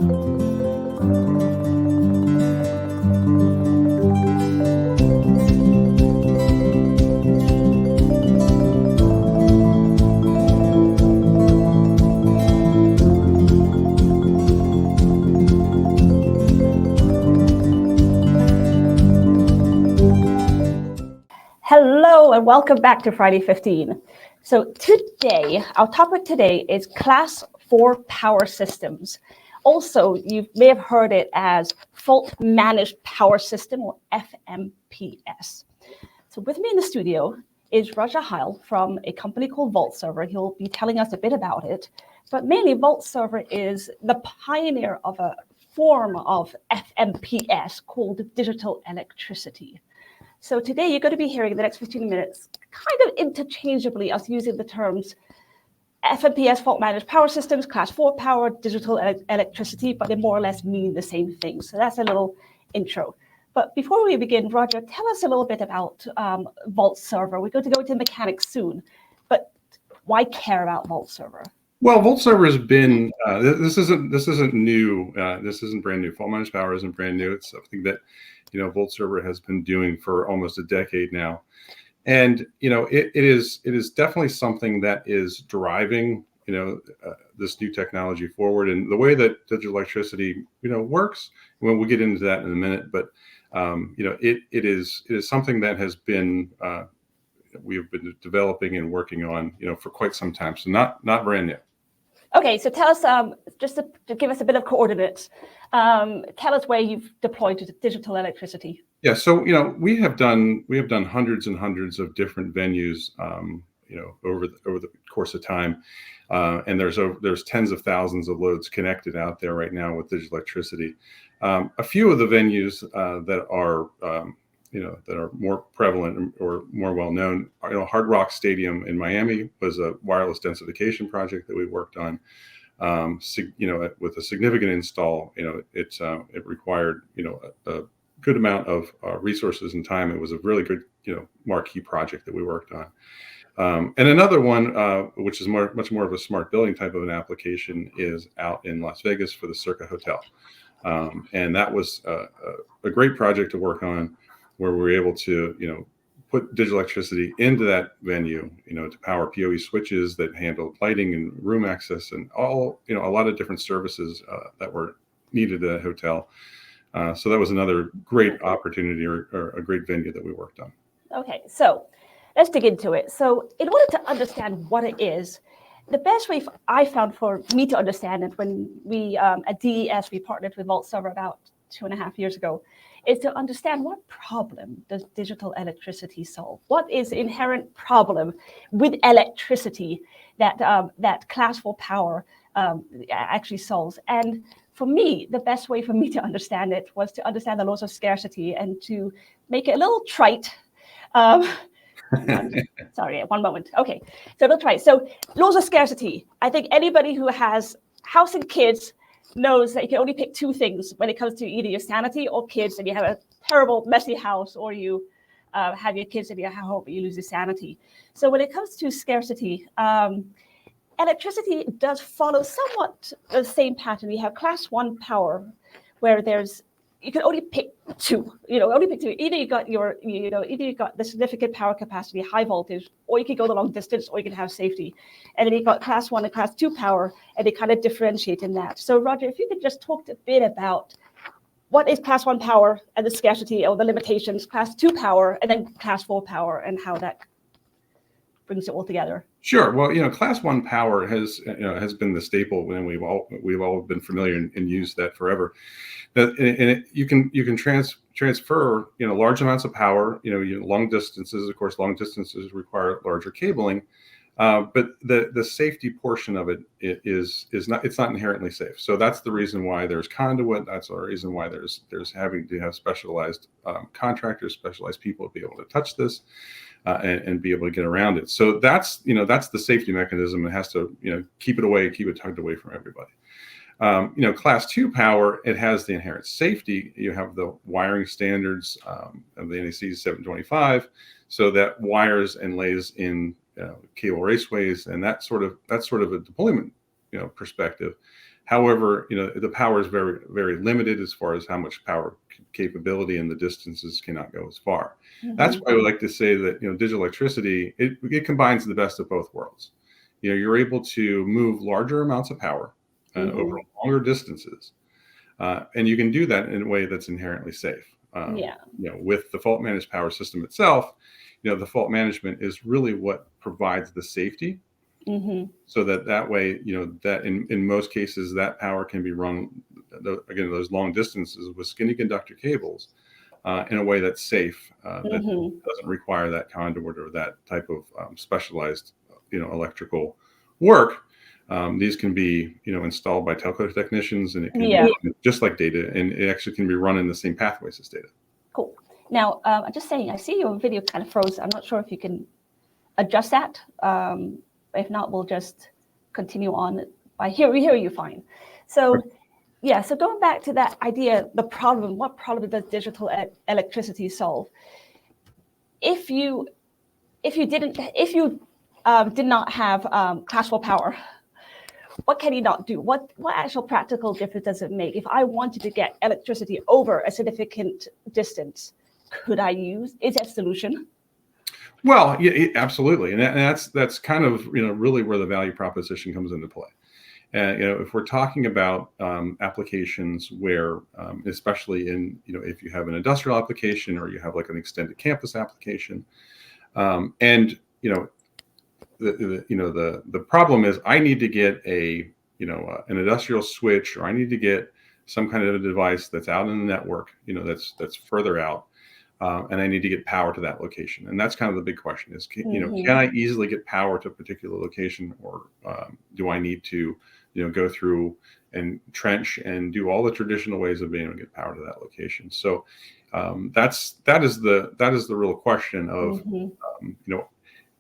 Hello and welcome back to Friday 15. So today, our topic today is Class 4 power systems. Also, you may have heard it as Fault Managed Power System, or FMPS. So with me in the studio is Rodger Hyle from a company called VoltServer. He'll be telling us a bit about it, but mainly VoltServer is the pioneer of a form of FMPS called digital electricity. So today you're going to be hearing in the next 15 minutes kind of interchangeably us using the terms FMPS, fault managed power systems, class 4 power, digital electricity, but they more or less mean the same thing. So that's a little intro. But before we begin, Rodger, tell us a little bit about VoltServer. We're going to go into mechanics soon, but why care about VoltServer? Well, VoltServer has been, this isn't new. This isn't brand new. Fault managed power isn't brand new. It's something that, VoltServer has been doing for almost a decade now. And, it is definitely something that is driving, this new technology forward. And the way that digital electricity, works, well, we'll get into that in a minute, but, it is something that has been, we have been developing and working on, for quite some time. So not brand new. Okay, so tell us, just to give us a bit of coordinates, tell us where you've deployed digital electricity. Yeah, so we have done hundreds and hundreds of different venues, over the course of time, and there's tens of thousands of loads connected out there right now with digital electricity. A few of the venues that are that are more prevalent or more well known, Hard Rock Stadium in Miami was a wireless densification project that we worked on. With a significant install, it required a good amount of resources and time. It was a really good marquee project that we worked on. And another one, which is much more of a smart building type of an application, is out in Las Vegas for the Circa Hotel, and that was a great project to work on, where we were able to, put digital electricity into that venue, to power PoE switches that handled lighting and room access and all, a lot of different services that were needed at a hotel. So that was another great opportunity or a great venue that we worked on. Okay, so let's dig into it. So in order to understand what it is, the best way I found for me to understand it, when we at DES, we partnered with VoltServer about 2.5 years ago, is to understand what problem does digital electricity solve? What is the inherent problem with electricity that that class 4 power actually solves? And for me, the best way for me to understand it was to understand the laws of scarcity and to make it a little trite. Sorry, one moment. Okay, so let's try. So laws of scarcity. I think anybody who has house and kids knows that you can only pick two things when it comes to either your sanity or kids, and you have a terrible, messy house, or you have your kids in your home, but you lose your sanity. So when it comes to scarcity, electricity does follow somewhat the same pattern. We have class 1 power, where you can only pick two. Only pick two. Either you got either you got the significant power capacity, high voltage, or you can go the long distance, or you can have safety. And then you got class 1 and class 2 power, and they kind of differentiate in that. So Rodger, if you could just talk a bit about what is class 1 power and the scarcity or the limitations, class 2 power, and then class 4 power, and how that brings it all together. Sure. Well, class 1 power has been the staple, and we've all been familiar and used that forever. And you can transfer large amounts of power, long distances. Of course, long distances require larger cabling, but the safety portion of it's not inherently safe. So that's the reason why there's conduit. That's the reason why there's having to have specialized contractors, specialized people to be able to touch this. And be able to get around it. So that's the safety mechanism. It has to keep it tugged away from everybody. Class 2 power, it has the inherent safety. You have the wiring standards of the NEC 725, so that wires and lays in cable raceways, and that sort of a deployment perspective However, the power is very, very limited as far as how much power capability, and the distances cannot go as far. That's why I would like to say that, digital electricity, it combines the best of both worlds. You're able to move larger amounts of power over longer distances. And you can do that in a way that's inherently safe. With the fault managed power system itself, the fault management is really what provides the safety. So that way, that in most cases, that power can be run, again, those long distances with skinny conductor cables in a way that's safe, that doesn't require that conduit or that type of specialized, electrical work. These can be, installed by telco technicians, and it can be just like data, and it actually can be run in the same pathways as data. Cool. Now, I'm just saying, I see your video kind of froze. I'm not sure if you can adjust that. If not, we'll just continue on. We hear you fine. So, so going back to that idea, the problem, what problem does digital electricity solve? If you did not have class 4 power, what can you not do? What actual practical difference does it make? If I wanted to get electricity over a significant distance, could I use? Is that a solution? Well, yeah, absolutely, and that's kind of really where the value proposition comes into play. And if we're talking about applications where, especially in if you have an industrial application or you have like an extended campus application, and the problem is I need to get an industrial switch, or I need to get some kind of a device that's out in the network, that's further out. And I need to get power to that location. And that's kind of the big question is, can I easily get power to a particular location, or do I need to, go through and trench and do all the traditional ways of being able to get power to that location? So that is the real question of,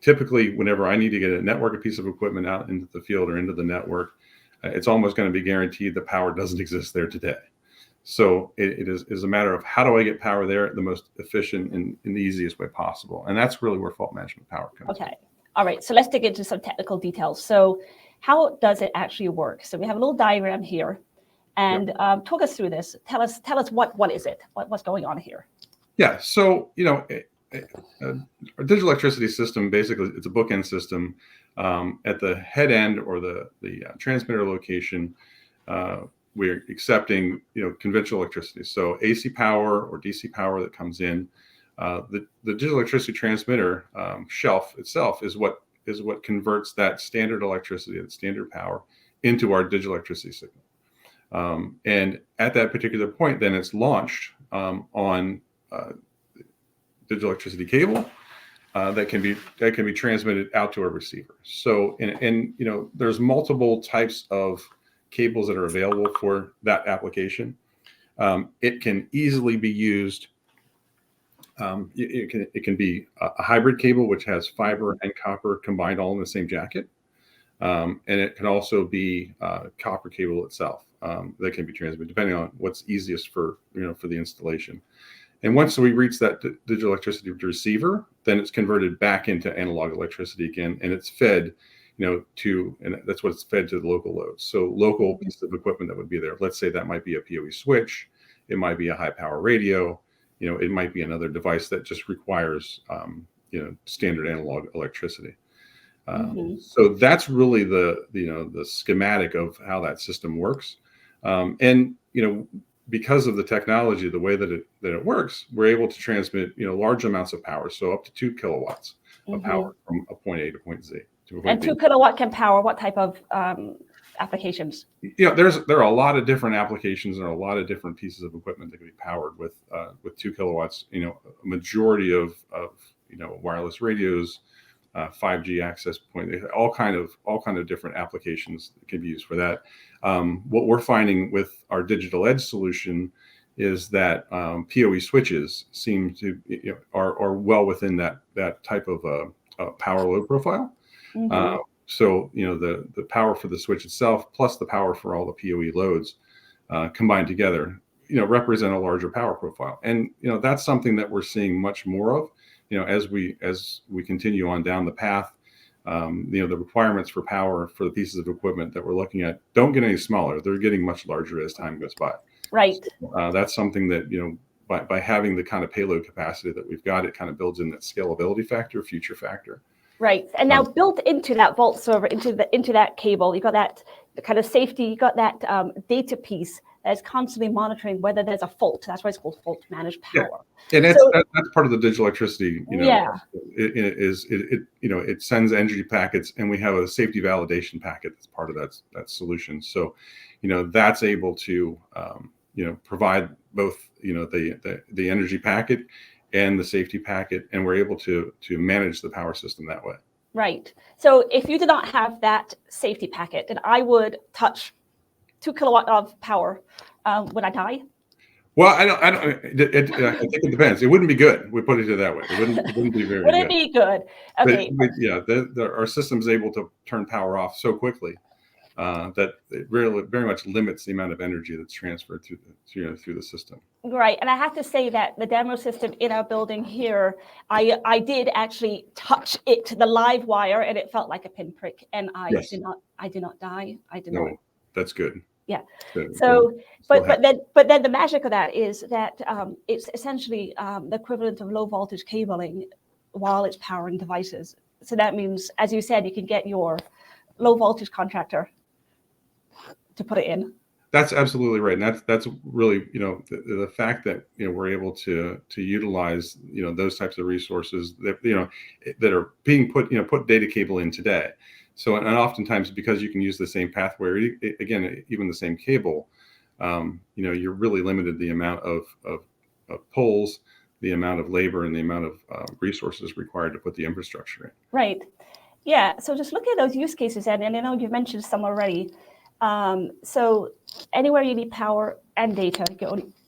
typically whenever I need to get a piece of equipment out into the field or into the network, it's almost going to be guaranteed the power doesn't exist there today. So it is a matter of how do I get power there the most efficient and in the easiest way possible. And that's really where fault management power comes in. Okay. All right. So let's dig into some technical details. So how does it actually work? So we have a little diagram here, and talk us through this. Tell us what is it? What's going on here? Yeah. So, a digital electricity system, basically it's a bookend system. At the head end, or the transmitter location, we're accepting, conventional electricity. So AC power or DC power that comes in. The digital electricity transmitter shelf itself is what converts that standard electricity, that standard power, into our digital electricity signal. And at that particular point, then it's launched on digital electricity cable that can be transmitted out to a receiver. So, and there's multiple types of cables that are available for that application. It can easily be used. It can be a hybrid cable, which has fiber and copper combined all in the same jacket. And it can also be copper cable itself that can be transmitted, depending on what's easiest for the installation. And once we reach that digital electricity receiver, then it's converted back into analog electricity again, and it's fed and that's what it's fed to the local loads. So local piece of equipment that would be there. Let's say that might be a PoE switch. It might be a high power radio. It might be another device that just requires, standard analog electricity. So that's really the schematic of how that system works. And, because of the technology, the way that it works, we're able to transmit, large amounts of power. So up to 2 kilowatts of power from a point A to point Z. And 2 kilowatt can power what type of applications? There are a lot of different applications, and a lot of different pieces of equipment that can be powered with 2 kilowatts. A majority of wireless radios, 5G access point, all kind of different applications that can be used for that. What we're finding with our digital edge solution is that PoE switches seem to are well within that type of power load profile. So the power for the switch itself plus the power for all the PoE loads combined together, represent a larger power profile. And that's something that we're seeing much more of. As we continue on down the path, the requirements for power for the pieces of equipment that we're looking at don't get any smaller. They're getting much larger as time goes by. Right. So, that's something that, by having the kind of payload capacity that we've got, it kind of builds in that scalability factor, future factor. Right. And now built into that VoltServer, into that cable, you got that kind of safety, you got that data piece that's constantly monitoring whether there's a fault. That's why it's called fault managed power. Yeah. And that's part of the digital electricity. Yeah. It sends energy packets, and we have a safety validation packet that's part of that solution. So, that's able to provide both the energy packet and the safety packet, and we're able to manage the power system that way. Right. So if you did not have that safety packet, then I would touch 2 kilowatt of power. Would I die? Well, I think it depends. It wouldn't be good. We put it that way. It wouldn't be very good. Would it be good? Okay. But our system is able to turn power off so quickly that it really very much limits the amount of energy that's transferred through the system. Right, and I have to say that the demo system in our building here, I did actually touch it, the live wire, and it felt like a pinprick, and I did not die. I did not. That's good. Yeah. Good. So, but then the magic of that is that it's essentially the equivalent of low voltage cabling while it's powering devices. So that means, as you said, you can get your low voltage contractor to put it in. That's absolutely right, and that's really the fact that we're able to utilize those types of resources that are being put data cable in today. So, and oftentimes, because you can use the same pathway, again, even the same cable, you're really limited the amount of poles, the amount of labor, and the amount of resources required to put the infrastructure in. Right. Yeah. So just look at those use cases, and I know you've mentioned some already. So anywhere you need power and data,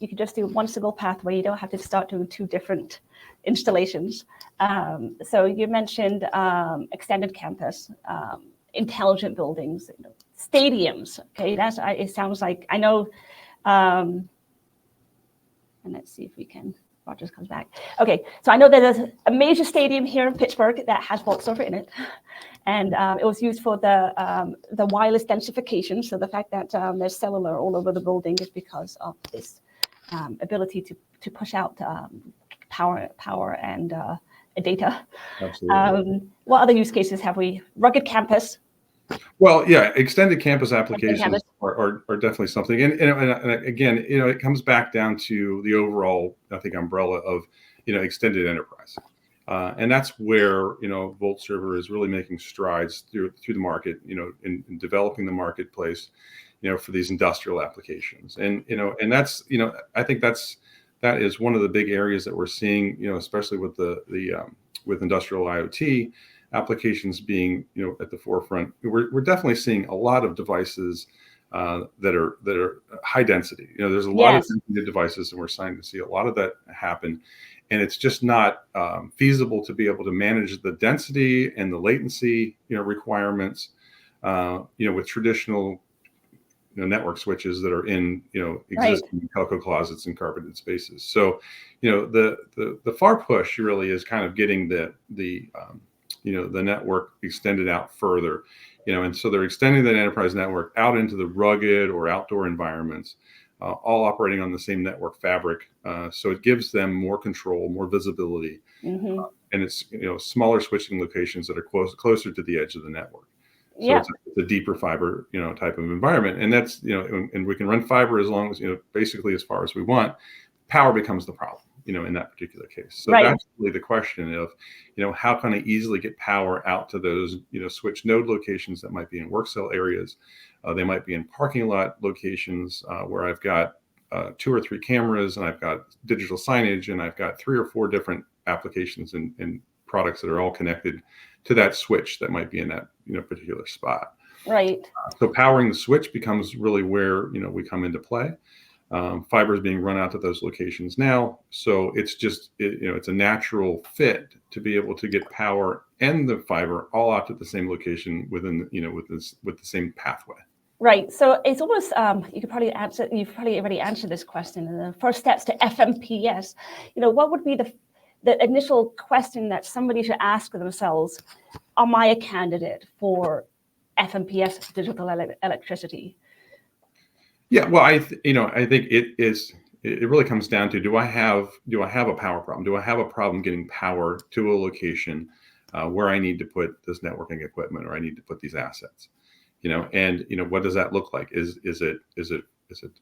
you can just do one single pathway. You don't have to start doing 2 different installations. So you mentioned extended campus, intelligent buildings, stadiums. Okay, it sounds like, I know. And let's see if we can. Rodger comes back. Okay, so I know there's a major stadium here in Pittsburgh that has VoltServer in it, and it was used for the wireless densification. So the fact that there's cellular all over the building is because of this ability to push out power and data. Absolutely. What other use cases have we? Rugged campus. Well, yeah, extended campus applications are definitely something, and again, it comes back down to the overall, I think, umbrella of extended enterprise, and that's where VoltServer is really making strides through the market, in developing the marketplace, for these industrial applications, and that's I think that is one of the big areas that we're seeing, especially with with industrial IoT applications being at the forefront. We're definitely seeing a lot of devices that are high density. There's a lot of density devices, and we're starting to see a lot of that happen. And it's just not feasible to be able to manage the density and the latency requirements with traditional network switches that are in existing telco closets and carpeted spaces. So the far push really is kind of getting the network extended out further, and so they're extending that enterprise network out into the rugged or outdoor environments, all operating on the same network fabric. So it gives them more control, more visibility, and it's smaller switching locations that are closer to the edge of the network. So it's a deeper fiber, type of environment, and that's and we can run fiber as long as basically as far as we want. Power becomes the problem, in that particular case. So that's really the question of, how can I easily get power out to those, switch node locations that might be in work cell areas. They might be in parking lot locations where I've got 2 or 3 cameras, and I've got digital signage, and I've got 3 or 4 different applications and products that are all connected to that switch that might be in that particular spot. Right. So powering the switch becomes really where we come into play. Fiber is being run out to those locations now, so it's just it's a natural fit to be able to get power and the fiber all out at the same location within with the same pathway. Right. So it's almost you've probably already answered this question. The first steps to FMPS. What would be the initial question that somebody should ask themselves am I a candidate for FMPS digital electricity? Yeah, well, I think it really comes down to, do I have a power problem? Do I have a problem getting power to a location where I need to put this networking equipment, or I need to put these assets? And what does that look like? Is it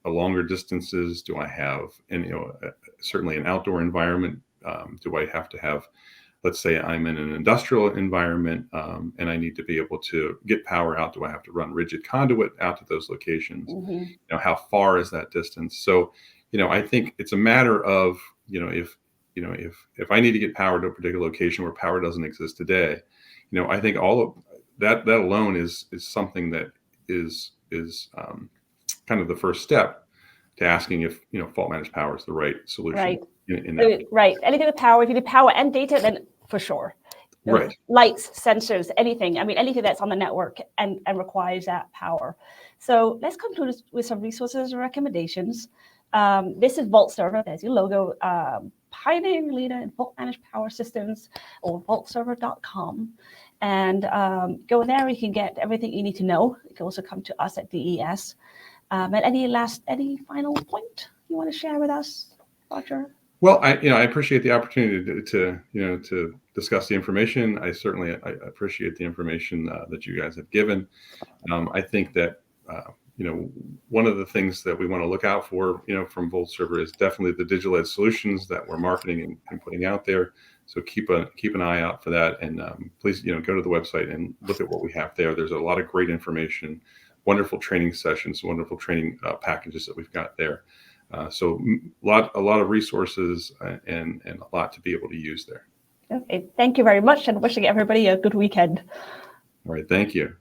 a longer distances? Do I have, and certainly an outdoor environment? Do I have to have, let's say I'm in an industrial environment and I need to be able to get power out. Do I have to run rigid conduit out to those locations? Mm-hmm. How far is that distance? So, I think it's a matter of, if I need to get power to a particular location where power doesn't exist today, I think all of that alone is something that is kind of the first step to asking if, fault managed power is the right solution. Right. In that. Right. Anything with power, if you need power and data, then for sure. Right. Lights, sensors, anything. I mean, anything that's on the network and requires that power. So let's conclude with some resources and recommendations. This is VoltServer. There's your logo. Pioneering leader in fault managed power systems, or VoltServer.com. And go there, you can get everything you need to know. You can also come to us at DES. And any final point you want to share with us, Rodger? Well, I appreciate the opportunity to discuss the information. I appreciate the information that you guys have given. I think that one of the things that we want to look out for, from VoltServer, is definitely the digital edge solutions that we're marketing and putting out there. So keep an eye out for that, and please go to the website and look at what we have there. There's a lot of great information, wonderful training sessions, wonderful training packages that we've got there. So a lot of resources and a lot to be able to use there. Okay, thank you very much, and wishing everybody a good weekend. All right, thank you.